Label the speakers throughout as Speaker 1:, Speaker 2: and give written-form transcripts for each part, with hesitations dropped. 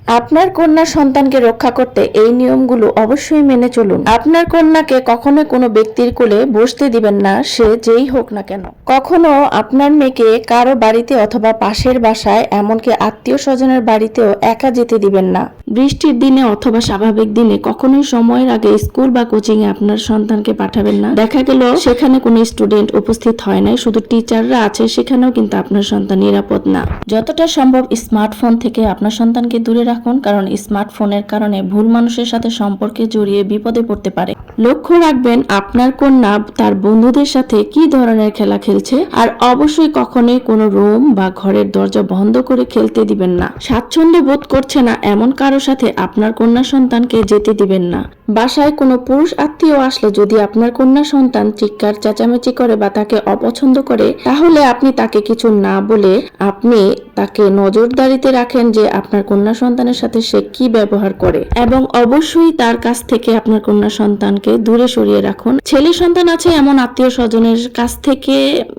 Speaker 1: আপনার কন্যা সন্তানকে রক্ষা করতে এই নিয়মগুলো অবশ্যই মেনে চলুন। আপনার কন্যাকে কখনো কোনো ব্যক্তির কোলে বসতে দিবেন না, সে যেই হোক না কেন। কখনো আপনার মেয়েকে কারো বাড়িতে অথবা পাশের বাসায়, এমনকি আত্মীয় স্বজনের বাড়িতেও একা যেতে দিবেন না। বৃষ্টির দিনে অথবা স্বাভাবিক দিনে কখনোই সময়ের আগে স্কুল বা কোচিং এ আপনার সন্তানকে পাঠাবেন না। দেখা গেল সেখানে কোনো স্টুডেন্ট উপস্থিত হয় নাই, শুধু টিচাররা আছে, সেখানেও কিন্তু আপনার সন্তান নিরাপদ না। যতটা সম্ভব স্মার্টফোন থেকে আপনার সন্তানকে দূরে রাখুন, কারণ স্মার্টফোনের কারণে ভুল মানুষের সাথে সম্পর্কে জড়িয়ে বিপদে পড়তে পারে। লক্ষ্য রাখবেন আপনার কন্যা তার বন্ধুদের সাথে কি ধরনের খেলা খেলছে, আর অবশ্যই কখনোই কোনো রুম বা ঘরের দরজা বন্ধ করে খেলতে দিবেন না। স্বাচ্ছন্দ্য বোধ করছে না এমন কারো সাথে আপনার কন্যা সন্তানকে যেতে দিবেন না। বাসায় কোনো পুরুষ আত্মীয় আসলে যদি আপনার কন্যা সন্তান চিৎকার চেঁচামেচি করে বা তাকে অপছন্দ করে, তাহলে আপনি তাকে কিছু না বলে আপনি তাকে নজরদারিতে রাখেন যে আপনার কন্যা সন্তানের সাথে সে কি ব্যবহার করে, এবং অবশ্যই তার কাছ থেকে আপনার কন্যা সন্তানকে দূরে সরিয়ে রাখুন। ছেলে সন্তান আছে এমন আত্মীয় স্বজনের কাছ থেকে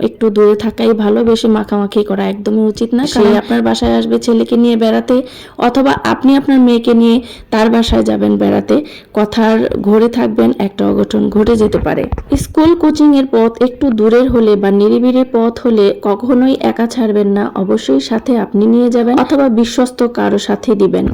Speaker 1: একটু দূরে থাকাই ভালো, বেশি মাখামাখি করা একদমই উচিত না। সে আপনার বাসায় আসবে ছেলেকে নিয়ে বেড়াতে, অথবা আপনি আপনার মেয়েকে নিয়ে তার বাসায় যাবেন বেড়াতে, কথার ঘুরে থাকবেন, একটা অঘটন ঘটে যেতে পারে। স্কুল কোচিং এর পথ একটু দূরের হলে বা নিরিবিলি পথ হলে কখনোই একা ছাড়বেন না, অবশ্যই সাথে আপনি নিয়ে যাবেন অথবা বিশ্বস্ত কারো সাথে দিবেন।